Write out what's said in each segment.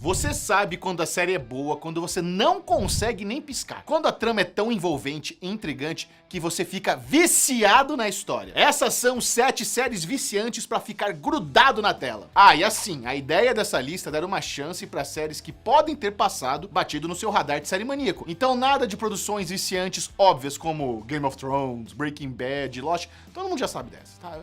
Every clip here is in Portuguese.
Você sabe quando a série é boa, quando você não consegue nem piscar. Quando a trama é tão envolvente e intrigante que você fica viciado na história. Essas são 7 séries viciantes pra ficar grudado na tela. Ah, e assim, a ideia dessa lista é dar uma chance pra séries que podem ter passado batido no seu radar de série maníaco. Então nada de produções viciantes óbvias como Game of Thrones, Breaking Bad, Lost. Todo mundo já sabe dessa, tá?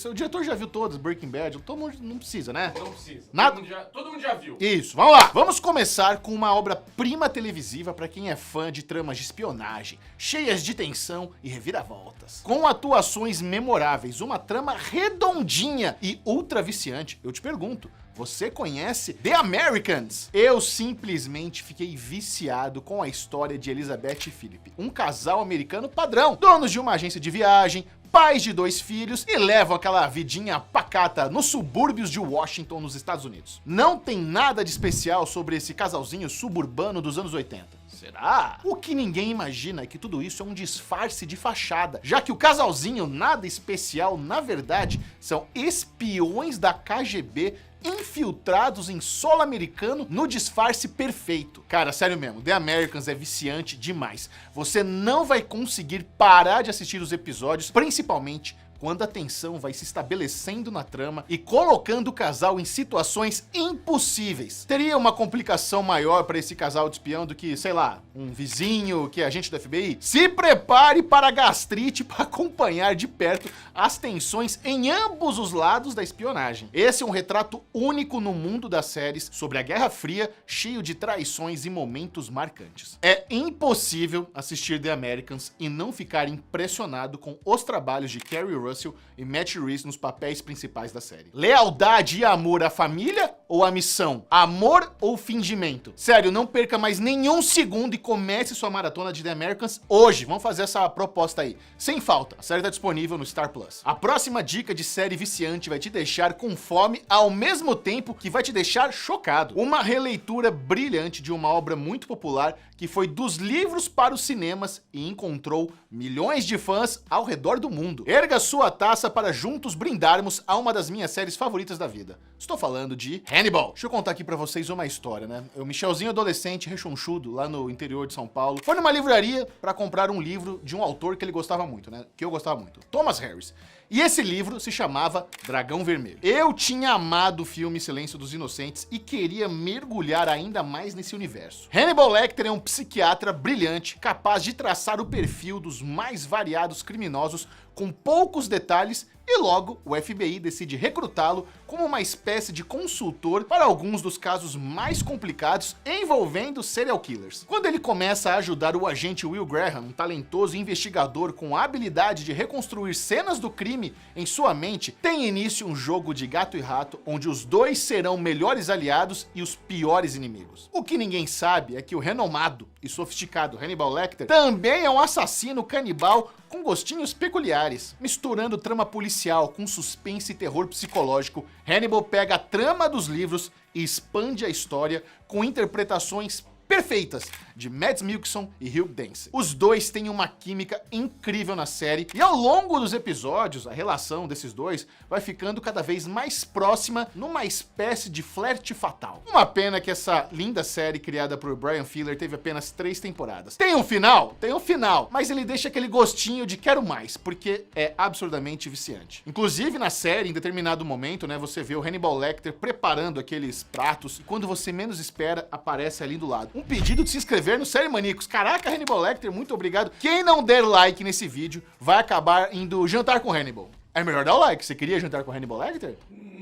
O diretor já viu todas, Breaking Bad, todo mundo não precisa, né? Não precisa. Nada... Todo mundo já viu. Isso, vamos lá. Vamos começar com uma obra-prima televisiva para quem é fã de tramas de espionagem, cheias de tensão e reviravoltas. Com atuações memoráveis, uma trama redondinha e ultra viciante, eu te pergunto, você conhece The Americans? Eu simplesmente fiquei viciado com a história de Elizabeth e Philip, um casal americano padrão, donos de uma agência de viagem, pais de 2 filhos e levam aquela vidinha pacata nos subúrbios de Washington, nos Estados Unidos. Não tem nada de especial sobre esse casalzinho suburbano dos anos 80. Será? O que ninguém imagina é que tudo isso é um disfarce de fachada, já que o casalzinho nada especial, na verdade, são espiões da KGB infiltrados em solo americano no disfarce perfeito. Cara, sério mesmo, The Americans é viciante demais. Você não vai conseguir parar de assistir os episódios, principalmente quando a tensão vai se estabelecendo na trama e colocando o casal em situações impossíveis. Teria uma complicação maior para esse casal de espião do que, sei lá, um vizinho que é agente do FBI? Se prepare para a gastrite para acompanhar de perto as tensões em ambos os lados da espionagem. Esse é um retrato único no mundo das séries sobre a Guerra Fria, cheio de traições e momentos marcantes. É impossível assistir The Americans e não ficar impressionado com os trabalhos de Kerry Russell e Matt Reeves nos papéis principais da série. Lealdade e amor à família ou à missão? Amor ou fingimento? Sério, não perca mais nenhum segundo e comece sua maratona de The Americans hoje. Vamos fazer essa proposta aí. Sem falta, a série tá disponível no Star Plus. A próxima dica de série viciante vai te deixar com fome ao mesmo tempo que vai te deixar chocado. Uma releitura brilhante de uma obra muito popular que foi dos livros para os cinemas e encontrou milhões de fãs ao redor do mundo. Erga sua taça para juntos brindarmos a uma das minhas séries favoritas da vida. Estou falando de Hannibal. Deixa eu contar aqui pra vocês uma história, né? O Michelzinho adolescente, rechonchudo, lá no interior de São Paulo, foi numa livraria pra comprar um livro de um autor que ele gostava muito, né? Que eu gostava muito. Thomas Harris. E esse livro se chamava Dragão Vermelho. Eu tinha amado o filme Silêncio dos Inocentes e queria mergulhar ainda mais nesse universo. Hannibal Lecter é um psiquiatra brilhante, capaz de traçar o perfil dos mais variados criminosos com poucos detalhes e logo o FBI decide recrutá-lo como uma espécie de consultor para alguns dos casos mais complicados envolvendo serial killers. Quando ele começa a ajudar o agente Will Graham, um talentoso investigador com a habilidade de reconstruir cenas do crime em sua mente, tem início um jogo de gato e rato onde os dois serão melhores aliados e os piores inimigos. O que ninguém sabe é que o renomado e sofisticado Hannibal Lecter também é um assassino canibal com gostinhos peculiares. Misturando trama policial com suspense e terror psicológico, Hannibal pega a trama dos livros e expande a história com interpretações perfeitas de Mads Mikkelsen e Hugh Dancy. Os dois têm uma química incrível na série e ao longo dos episódios a relação desses dois vai ficando cada vez mais próxima numa espécie de flerte fatal. Uma pena que essa linda série criada por Brian Fuller teve apenas 3 temporadas. Tem um final, mas ele deixa aquele gostinho de quero mais, porque é absurdamente viciante. Inclusive na série, em determinado momento, né, você vê o Hannibal Lecter preparando aqueles pratos e quando você menos espera, aparece ali do lado um pedido de se inscrever no Série Maníacos. Caraca, Hannibal Lecter, muito obrigado. Quem não der like nesse vídeo vai acabar indo jantar com Hannibal. É melhor dar o like. Você queria jantar com Hannibal Lecter?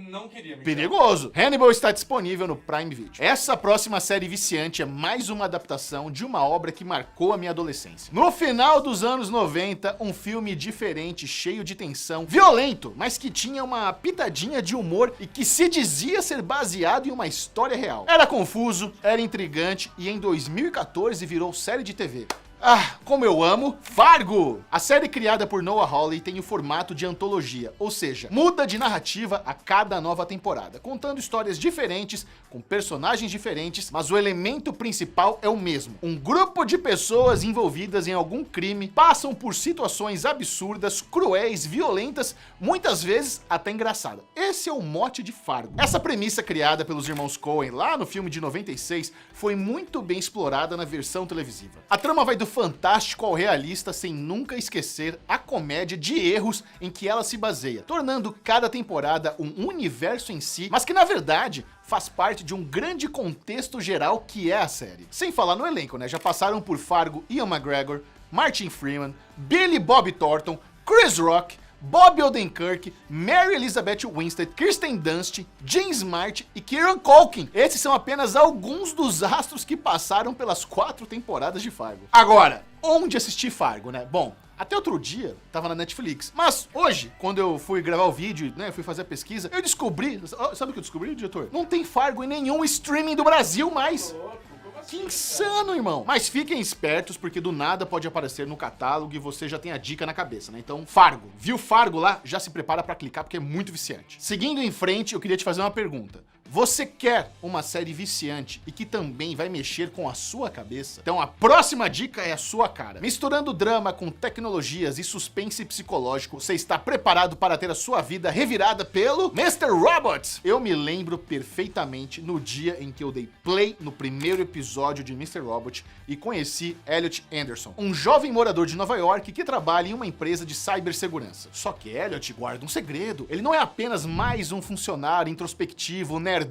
Não queria, Michel. Perigoso. Hannibal está disponível no Prime Video. Essa próxima série viciante é mais uma adaptação de uma obra que marcou a minha adolescência. No final dos anos 90, um filme diferente, cheio de tensão, violento, mas que tinha uma pitadinha de humor e que se dizia ser baseado em uma história real. Era confuso, era intrigante e em 2014 virou série de TV. Ah, como eu amo Fargo! A série criada por Noah Hawley tem o formato de antologia, ou seja, muda de narrativa a cada nova temporada, contando histórias diferentes, com personagens diferentes, mas o elemento principal é o mesmo. Um grupo de pessoas envolvidas em algum crime passam por situações absurdas, cruéis, violentas, muitas vezes até engraçadas. Esse é o mote de Fargo. Essa premissa criada pelos irmãos Coen lá no filme de 96 foi muito bem explorada na versão televisiva. A trama vai do fantástico ao realista sem nunca esquecer a comédia de erros em que ela se baseia, tornando cada temporada um universo em si, mas que na verdade faz parte de um grande contexto geral que é a série. Sem falar no elenco, né? Já passaram por Fargo Ian McGregor, Martin Freeman, Billy Bob Thornton, Chris Rock, Bob Odenkirk, Mary Elizabeth Winstead, Kirsten Dunst, James Smart e Kieran Culkin. Esses são apenas alguns dos astros que passaram pelas 4 temporadas de Fargo. Agora, onde assistir Fargo, né? Bom, até outro dia tava na Netflix, mas hoje, quando eu fui gravar o vídeo, né, fui fazer a pesquisa, eu descobri, sabe o que eu descobri, diretor? Não tem Fargo em nenhum streaming do Brasil mais. Que insano, irmão. Mas fiquem espertos, porque do nada pode aparecer no catálogo e você já tem a dica na cabeça, né? Então, Fargo. Viu Fargo lá? Já se prepara pra clicar, porque é muito viciante. Seguindo em frente, eu queria te fazer uma pergunta. Você quer uma série viciante e que também vai mexer com a sua cabeça? Então a próxima dica é a sua cara. Misturando drama com tecnologias e suspense psicológico, você está preparado para ter a sua vida revirada pelo Mr. Robot? Eu me lembro perfeitamente no dia em que eu dei play no primeiro episódio de Mr. Robot e conheci Elliot Anderson, um jovem morador de Nova York que trabalha em uma empresa de cibersegurança. Só que Elliot guarda um segredo. Ele não é apenas mais um funcionário introspectivo, nerdão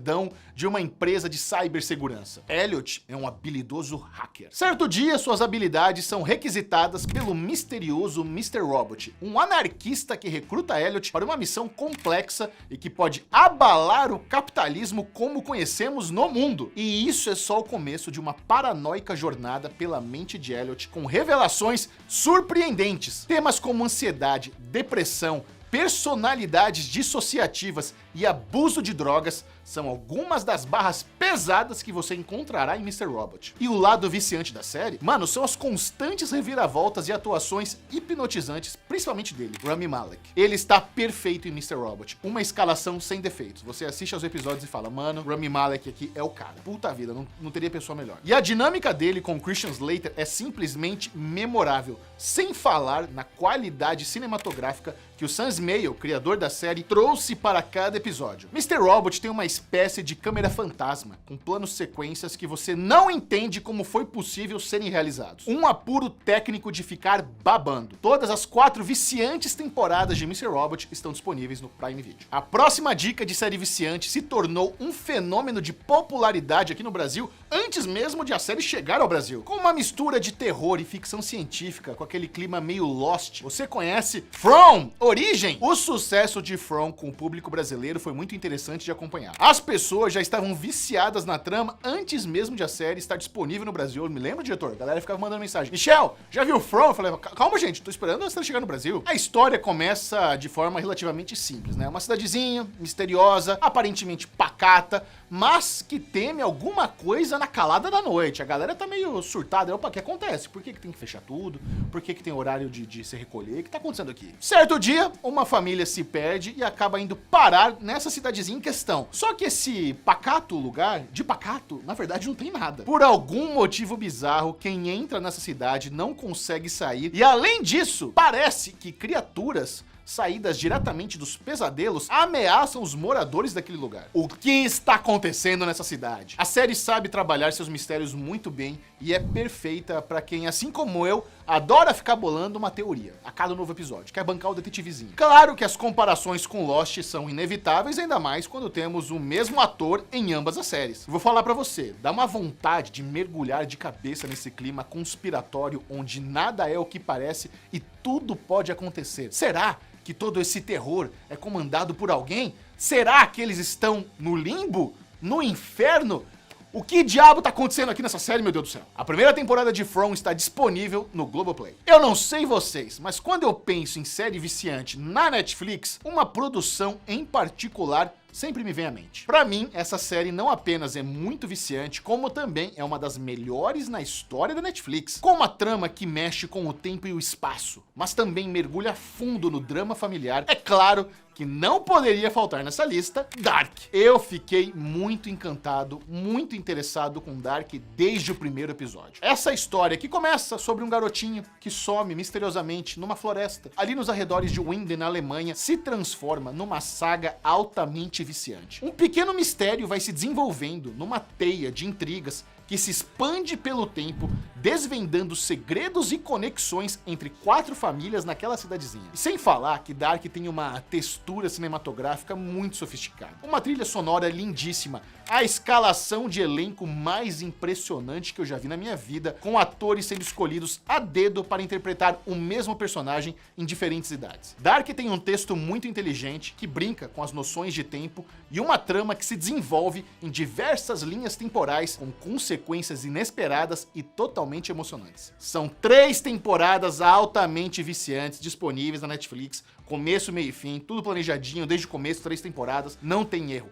de uma empresa de cibersegurança. Elliot é um habilidoso hacker. Certo dia, suas habilidades são requisitadas pelo misterioso Mr. Robot, um anarquista que recruta Elliot para uma missão complexa e que pode abalar o capitalismo como conhecemos no mundo. E isso é só o começo de uma paranoica jornada pela mente de Elliot, com revelações surpreendentes. Temas como ansiedade, depressão, personalidades dissociativas e abuso de drogas são algumas das barras pesadas que você encontrará em Mr. Robot. E o lado viciante da série, mano, são as constantes reviravoltas e atuações hipnotizantes, principalmente dele, Rami Malek. Ele está perfeito em Mr. Robot, uma escalação sem defeitos. Você assiste aos episódios e fala, mano, Rami Malek aqui é o cara. Puta vida, não teria pessoa melhor. E a dinâmica dele com Christian Slater é simplesmente memorável, sem falar na qualidade cinematográfica que o Sam Esmail, criador da série, trouxe para cada episódio. Mr. Robot tem uma espécie de câmera fantasma, com planos sequências que você não entende como foi possível serem realizados. Um apuro técnico de ficar babando. Todas as 4 viciantes temporadas de Mr. Robot estão disponíveis no Prime Video. A próxima dica de série viciante se tornou um fenômeno de popularidade aqui no Brasil antes mesmo de a série chegar ao Brasil. Com uma mistura de terror e ficção científica, com aquele clima meio Lost. Você conhece From Origem? O sucesso de From com o público brasileiro foi muito interessante de acompanhar. As pessoas já estavam viciadas na trama antes mesmo de a série estar disponível no Brasil. Eu me lembro, diretor, a galera ficava mandando mensagem. Michel, já viu From? Eu falei, calma, gente, tô esperando a série chegar no Brasil. A história começa de forma relativamente simples, né? Uma cidadezinha misteriosa, aparentemente pacata, mas que teme alguma coisa na calada da noite. A galera tá meio surtada. Opa, o que acontece? Por que tem que fechar tudo? Por que tem horário de se recolher? O que tá acontecendo aqui? Certo dia, uma família se perde e acaba indo parar nessa cidadezinha em questão. Só que esse pacato lugar, de pacato, na verdade não tem nada. Por algum motivo bizarro, quem entra nessa cidade não consegue sair. E além disso, parece que criaturas saídas diretamente dos pesadelos ameaçam os moradores daquele lugar. O que está acontecendo nessa cidade? A série sabe trabalhar seus mistérios muito bem e é perfeita para quem, assim como eu, adora ficar bolando uma teoria a cada novo episódio, quer bancar o detetivezinho. Claro que as comparações com Lost são inevitáveis, ainda mais quando temos o mesmo ator em ambas as séries. Vou falar pra você, dá uma vontade de mergulhar de cabeça nesse clima conspiratório onde nada é o que parece e tudo pode acontecer. Será que todo esse terror é comandado por alguém? Será que eles estão no limbo? No inferno? O que diabo tá acontecendo aqui nessa série, meu Deus do céu? A primeira temporada de From está disponível no Globoplay. Eu não sei vocês, mas quando eu penso em série viciante na Netflix, uma produção em particular sempre me vem à mente. Pra mim, essa série não apenas é muito viciante, como também é uma das melhores na história da Netflix. Com uma trama que mexe com o tempo e o espaço, mas também mergulha fundo no drama familiar. É claro que não poderia faltar nessa lista, Dark. Eu fiquei muito encantado, muito interessado com Dark desde o primeiro episódio. Essa história que começa sobre um garotinho que some misteriosamente numa floresta, ali nos arredores de Winden, na Alemanha, se transforma numa saga altamente viciante. Um pequeno mistério vai se desenvolvendo numa teia de intrigas que se expande pelo tempo, desvendando segredos e conexões entre 4 famílias naquela cidadezinha. E sem falar que Dark tem uma textura cinematográfica muito sofisticada. Uma trilha sonora lindíssima, a escalação de elenco mais impressionante que eu já vi na minha vida, com atores sendo escolhidos a dedo para interpretar o mesmo personagem em diferentes idades. Dark tem um texto muito inteligente, que brinca com as noções de tempo, e uma trama que se desenvolve em diversas linhas temporais, com consequências inesperadas e totalmente emocionantes. São 3 temporadas altamente viciantes disponíveis na Netflix, começo, meio e fim, tudo planejadinho desde o começo, 3 temporadas, não tem erro.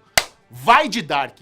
Vai de Dark!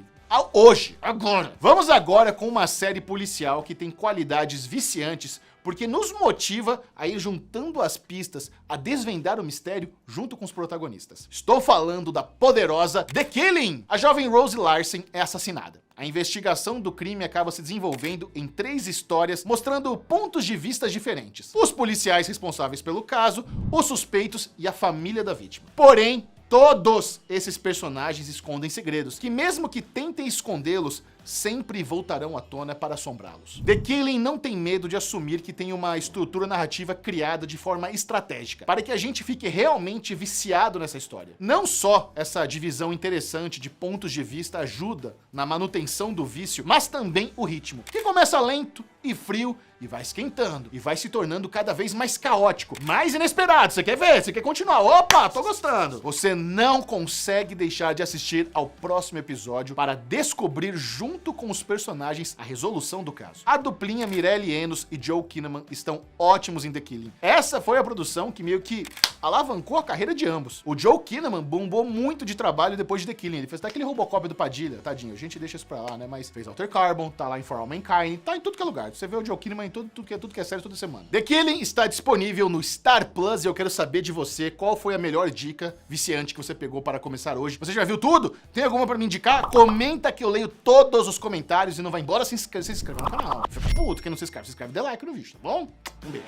Hoje, agora! Vamos agora com uma série policial que tem qualidades viciantes, porque nos motiva a ir juntando as pistas, a desvendar o mistério junto com os protagonistas. Estou falando da poderosa The Killing! A jovem Rose Larsen é assassinada. A investigação do crime acaba se desenvolvendo em 3 histórias, mostrando pontos de vista diferentes. Os policiais responsáveis pelo caso, os suspeitos e a família da vítima. Porém, todos esses personagens escondem segredos, que mesmo que tentem escondê-los, sempre voltarão à tona para assombrá-los. The Killing não tem medo de assumir que tem uma estrutura narrativa criada de forma estratégica, para que a gente fique realmente viciado nessa história. Não só essa divisão interessante de pontos de vista ajuda na manutenção do vício, mas também o ritmo, que começa lento e frio, e vai esquentando, e vai se tornando cada vez mais caótico, mais inesperado. Você quer ver? Você quer continuar? Opa, tô gostando! Você não consegue deixar de assistir ao próximo episódio para descobrir junto com os personagens a resolução do caso. A duplinha Mireille Enos e Joel Kinnaman estão ótimos em The Killing. Essa foi a produção que meio que alavancou a carreira de ambos. O Joel Kinnaman bombou muito de trabalho depois de The Killing. Ele fez até aquele Robocop do Padilha, tadinho. A gente deixa isso pra lá, né? Mas fez Altered Carbon, tá lá em For All Mankind, tá em tudo que é lugar. Você vê o Joel Kinnaman em tudo que é série toda semana. The Killing está disponível no Star Plus e eu quero saber de você qual foi a melhor dica viciante que você pegou para começar hoje. Você já viu tudo? Tem alguma para me indicar? Comenta que eu leio todos os comentários e não vai embora sem se inscrever no canal. Fica puto quem não se inscreve. Se inscreve, dê like no vídeo, tá bom? Um beijo.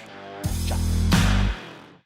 Tchau.